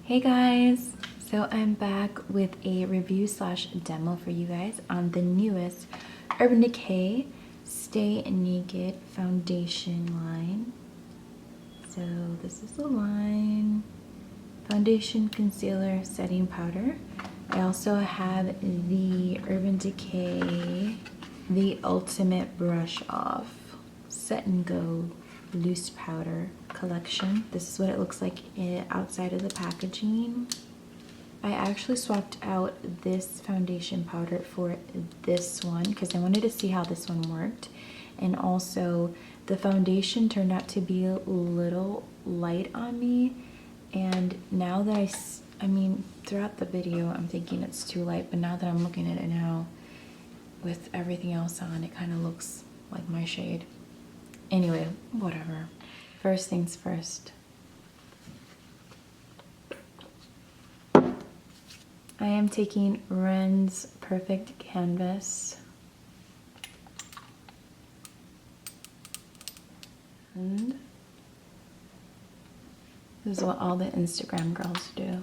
Hey guys! So I'm back with a review slash demo for you guys on the newest Urban Decay Stay Naked foundation line. So this is the line. Foundation, concealer, setting powder. I also have the Urban Decay The Ultimate Brush Off Set and Go Loose Powder collection. This is what it looks like outside of the packaging. I actually swapped out this foundation powder for this one because I wanted to see how this one worked, and also the foundation turned out to be a little light on me, and now that I mean throughout the video I'm thinking it's too light, but now that I'm looking at it now with everything else on, it kind of looks like my shade. Anyway, whatever. First things first. I am taking Ren's Perfect Canvas. And this is what all the Instagram girls do.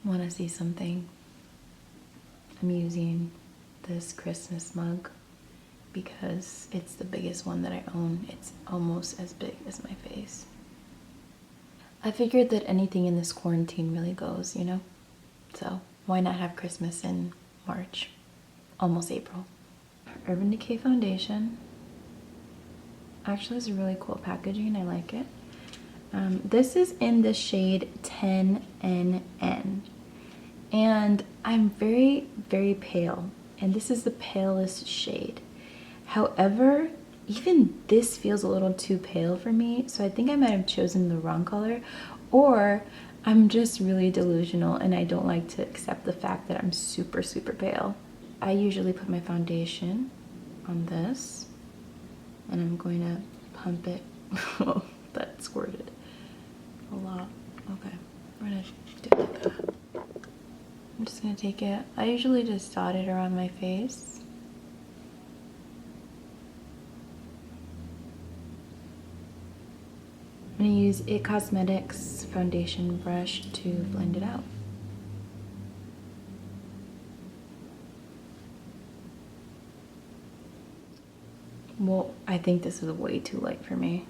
Want to see something? I'm using this Christmas mug because it's the biggest one that I own. It's almost as big as my face. I figured that anything in this quarantine really goes, you know? So why not have Christmas in March? Almost April. Urban Decay foundation. Actually, it's a really cool packaging. I like it. This is in the shade 10NN. And I'm very, very pale. And this is the palest shade. However, even this feels a little too pale for me. So I think I might have chosen the wrong color. Or I'm just really delusional and I don't like to accept the fact that I'm super, super pale. I usually put my foundation on this. And I'm going to pump it. Oh, that squirted a lot. Okay, we're gonna do it like that. I'm just gonna take it. I usually just dot it around my face. I'm gonna use It Cosmetics foundation brush to blend it out. Well, I think this is way too light for me,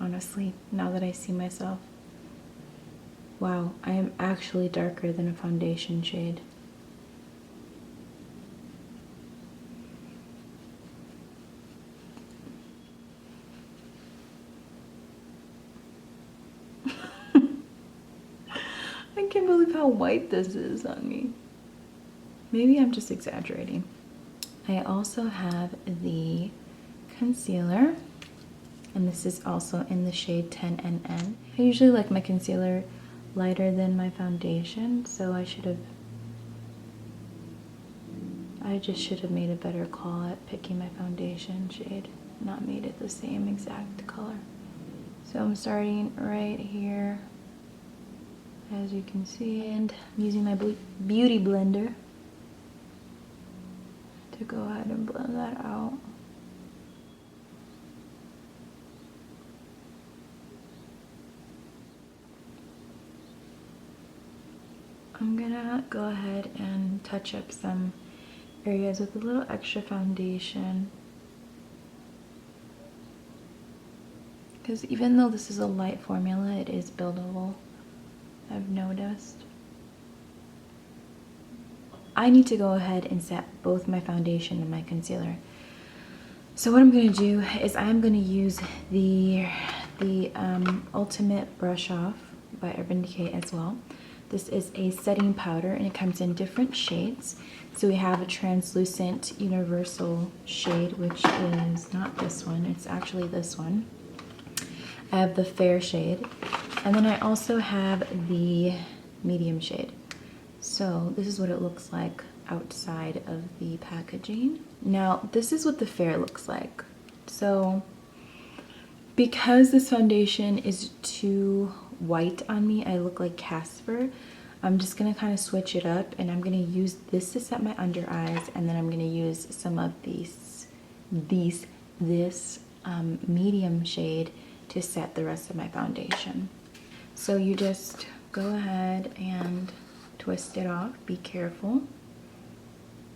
honestly, now that I see myself. Wow, I am actually darker than a foundation shade. I can't believe how white this is on me. Maybe I'm just exaggerating. I also have the concealer, and this is also in the shade 10NN. I usually like my concealer lighter than my foundation, so I just should have made a better call at picking my foundation shade, not made it the same exact color. So I'm starting right here, as you can see, and I'm using my beauty blender to go ahead and blend that out. I'm gonna go ahead and touch up some areas with a little extra foundation, because even though this is a light formula, it is buildable, I've noticed. I need to go ahead and set both my foundation and my concealer. So what I'm gonna do is I'm gonna use the Ultimate Brush Off by Urban Decay as well. This is a setting powder and it comes in different shades. So we have a translucent universal shade, which is not this one, it's actually this one. I have the fair shade, and then I also have the medium shade. So this is what it looks like outside of the packaging. Now this is what the fair looks like. So because this foundation is too white on me, I look like Casper, I'm just gonna kind of switch it up, and I'm gonna use this to set my under eyes, and then I'm gonna use some of these this medium shade to set the rest of my foundation. So you just go ahead and twist it off. Be careful.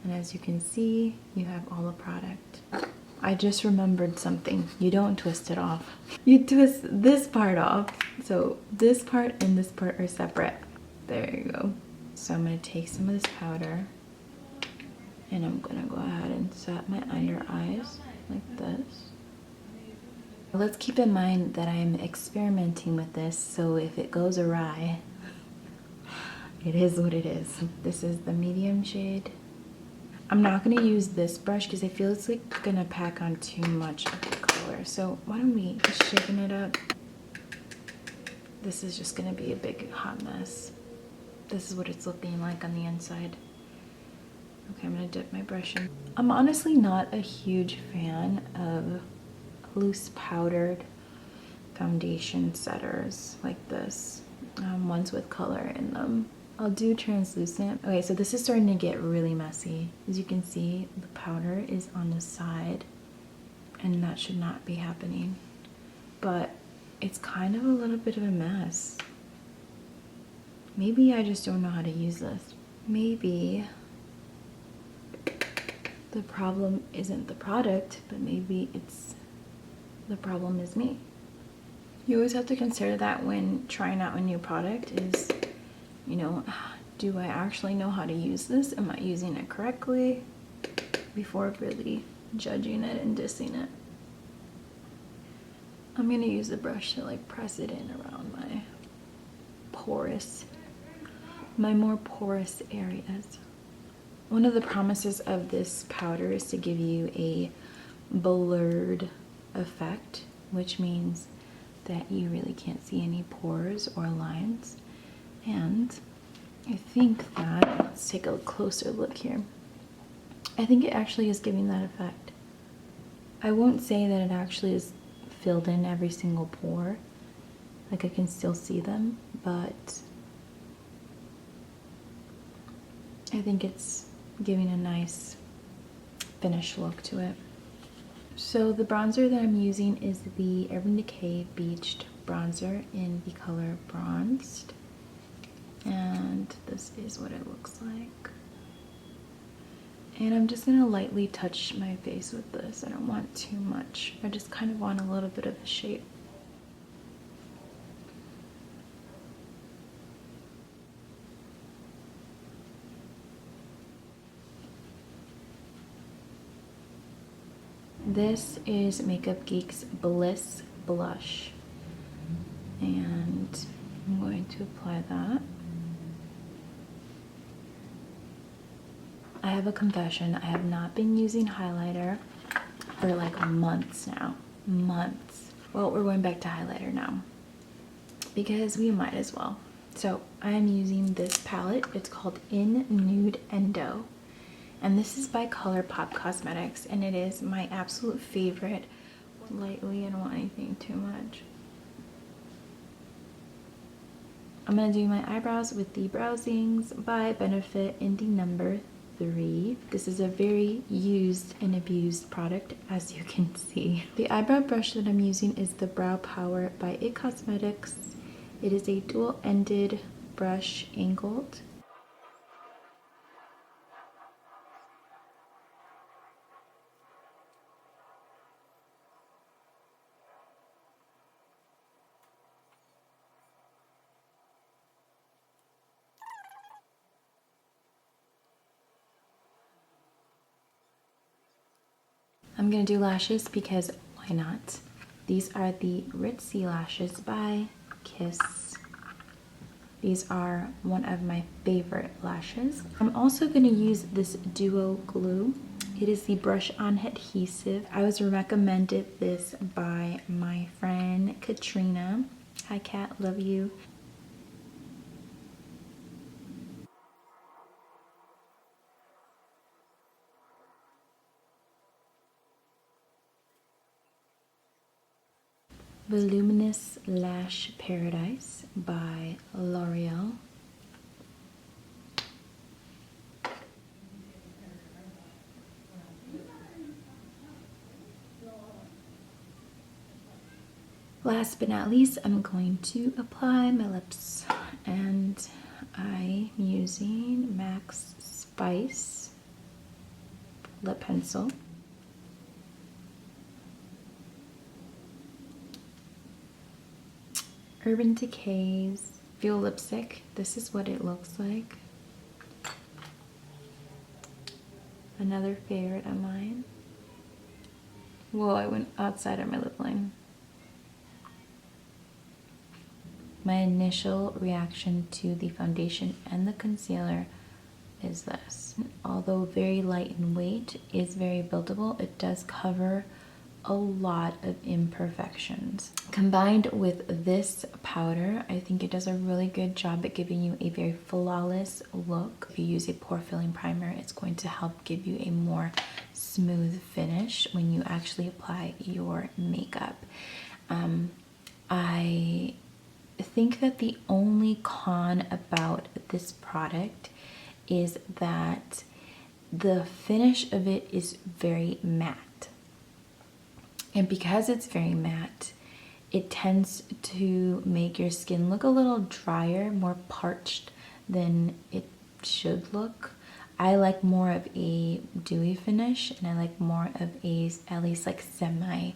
And as you can see, you have all the product. I just remembered something. You don't twist it off. You twist this part off. So this part and this part are separate. There you go. So I'm gonna take some of this powder and I'm gonna go ahead and set my under eyes like this. Let's keep in mind that I'm experimenting with this, so if it goes awry, it is what it is. This is the medium shade. I'm not gonna use this brush because I feel it's like gonna pack on too much of the color. So why don't we just shaking it up? This is just gonna be a big hot mess. This is what it's looking like on the inside. Okay, I'm gonna dip my brush in. I'm honestly not a huge fan of loose powdered foundation setters like this, ones with color in them. I'll do translucent. Okay, so this is starting to get really messy. As you can see, the powder is on the side and that should not be happening, but it's kind of a little bit of a mess. Maybe I just don't know how to use this. Maybe the problem isn't the product, but maybe the problem is me. You always have to consider that when trying out a new product is, you know, do I actually know how to use this? Am I using it correctly? Before really judging it and dissing it. I'm gonna use the brush to like press it in around my more porous areas. One of the promises of this powder is to give you a blurred effect, which means that you really can't see any pores or lines. And I think that, let's take a closer look here. I think it actually is giving that effect. I won't say that it actually is filled in every single pore. Like I can still see them, but I think it's giving a nice finished look to it. So the bronzer that I'm using is the Urban Decay Beached Bronzer in the color Bronzed. And this is what it looks like. And I'm just gonna lightly touch my face with this. I don't want too much. I just kind of want a little bit of a shape. This is Makeup Geek's Bliss blush, and I'm going to apply that. I have a confession, I have not been using highlighter for like months now. Months. Well, we're going back to highlighter now because we might as well. So I am using this palette. It's called In-Nude-Endo. And this is by Colourpop Cosmetics, and it is my absolute favorite. Lightly, I don't want anything too much. I'm gonna do my eyebrows with the Brow Zings by Benefit in the number 3. This is a very used and abused product, as you can see. The eyebrow brush that I'm using is the Brow Power by It Cosmetics. It is a dual-ended brush, angled. I'm gonna do lashes because why not? These are the Ritzy lashes by Kiss. These are one of my favorite lashes. I'm also gonna use this duo glue. It is the brush on adhesive. I was recommended this by my friend Katrina. Hi Kat, love you. Voluminous Lash Paradise by L'Oreal. Last but not least, I'm going to apply my lips, and I'm using Max Spice lip pencil. Urban Decay's Fuel lipstick. This is what it looks like. Another favorite of mine. Whoa, I went outside of my lip line. My initial reaction to the foundation and the concealer is this. Although very light in weight, is very buildable. It does cover a lot of imperfections. Combined with this powder, I think it does a really good job at giving you a very flawless look. If you use a pore filling primer, it's going to help give you a more smooth finish when you actually apply your makeup. I think that the only con about this product is that the finish of it is very matte. And because it's very matte, it tends to make your skin look a little drier, more parched than it should look. I like more of a dewy finish, and I like more of a, at least like semi,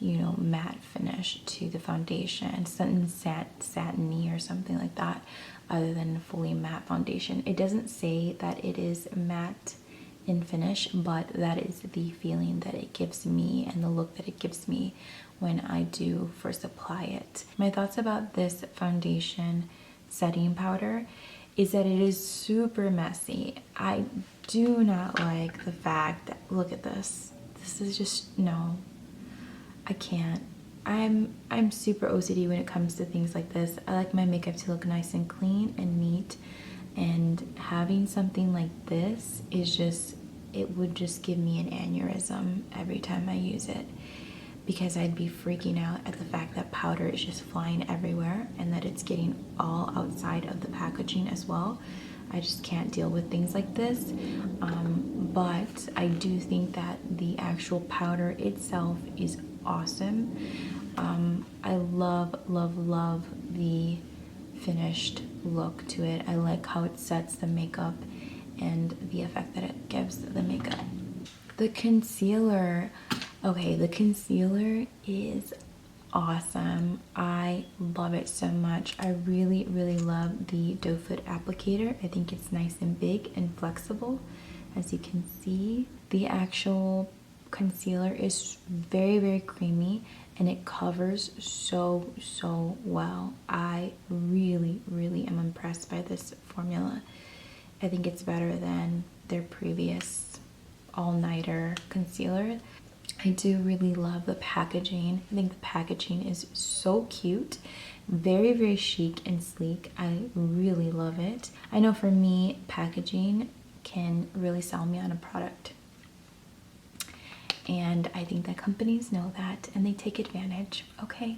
matte finish to the foundation. Something satiny or something like that, other than fully matte foundation. It doesn't say that it is matte in finish, but that is the feeling that it gives me and the look that it gives me when I do first apply it. My thoughts about this foundation setting powder is that it is super messy. I do not like the fact that, look at this. This is just, no, I can't. I'm super OCD when it comes to things like this. I like my makeup to look nice and clean and neat, and having something like this is just, it would just give me an aneurysm every time I use it, because I'd be freaking out at the fact that powder is just flying everywhere and that it's getting all outside of the packaging as well. I just can't deal with things like this. But I do think that the actual powder itself is awesome. I love, love, love the finished look to it. I like how it sets the makeup and the effect that it gives the makeup. The concealer, okay, the concealer is awesome. I love it so much. I really, really love the doe foot applicator. I think it's nice and big and flexible. As you can see, the actual concealer is very, very creamy, and it covers so well. I really, really am impressed by this formula. I think it's better than their previous all-nighter concealer. I do really love the packaging. I think the packaging is so cute, very, very chic and sleek. I really love it. I know for me, packaging can really sell me on a product, and I think that companies know that and they take advantage. Okay.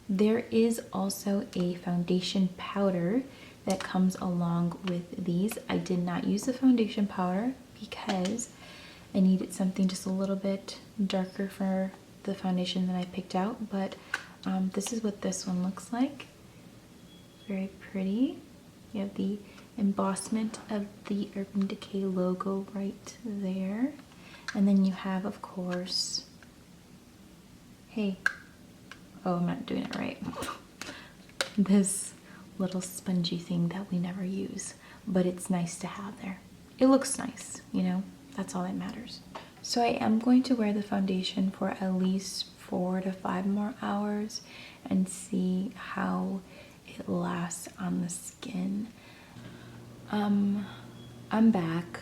There is also a foundation powder that comes along with these. I did not use the foundation powder because I needed something just a little bit darker for the foundation that I picked out, but this is what this one looks like. Very pretty. You have the embossment of the Urban Decay logo right there. And then you have, of course, hey, oh, I'm not doing it right. This little spongy thing that we never use, but it's nice to have there. It looks nice, that's all that matters. So I am going to wear the foundation for at least 4 to 5 more hours and see how it lasts on the skin. I'm back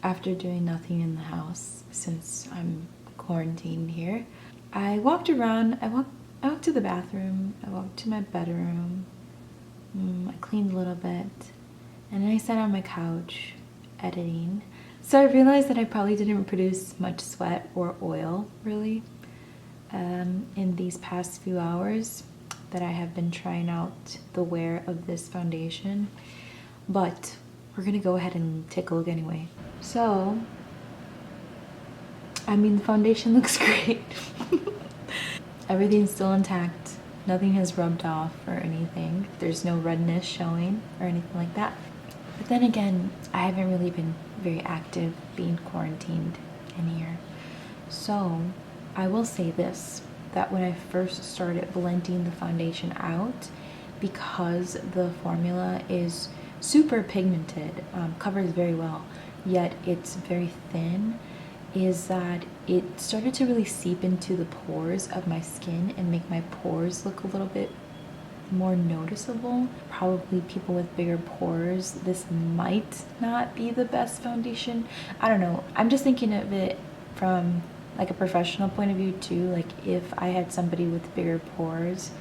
after doing nothing in the house since I'm quarantined here. I walked around, I walked to the bathroom, I walked to my bedroom, I cleaned a little bit, and then I sat on my couch editing. So I realized that I probably didn't produce much sweat or oil, really, in these past few hours that I have been trying out the wear of this foundation. But we're gonna go ahead and take a look anyway. So, I mean, the foundation looks great. Everything's still intact. Nothing has rubbed off or anything. There's no redness showing or anything like that. But then again, I haven't really been very active being quarantined in here. So I will say this, that when I first started blending the foundation out, because the formula is super pigmented, covers very well, yet it's very thin, is that it started to really seep into the pores of my skin and make my pores look a little bit more noticeable. Probably people with bigger pores, this might not be the best foundation. I don't know. I'm just thinking of it from like a professional point of view too. Like if I had somebody with bigger pores,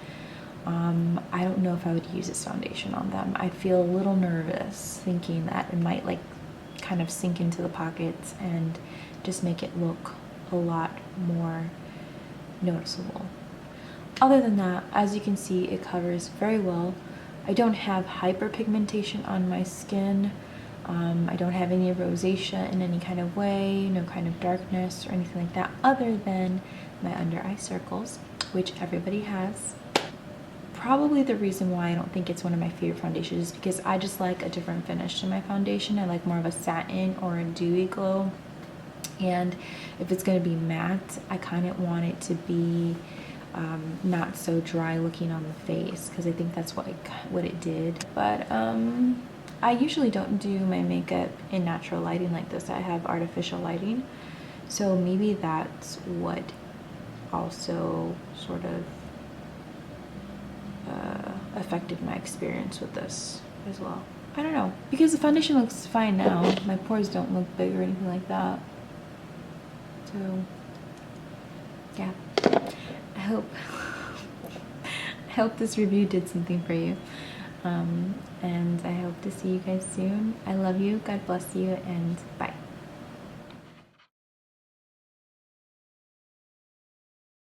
I don't know if I would use this foundation on them. I'd feel a little nervous thinking that it might like kind of sink into the pockets and just make it look a lot more noticeable. Other than that, as you can see, it covers very well. I don't have hyperpigmentation on my skin. I don't have any rosacea in any kind of way, no kind of darkness or anything like that, other than my under eye circles, which everybody has. Probably the reason why I don't think it's one of my favorite foundations is because I just like a different finish to my foundation. I like more of a satin or a dewy glow. And if it's going to be matte, I kind of want it to be not so dry looking on the face, because I think that's what it did. But I usually don't do my makeup in natural lighting like this. I have artificial lighting, so maybe that's what also sort of affected my experience with this as well. I don't know, because the foundation looks fine now. My pores don't look big or anything like that. So yeah, I hope this review did something for you, and I hope to see you guys soon. I love you, God bless you, and bye.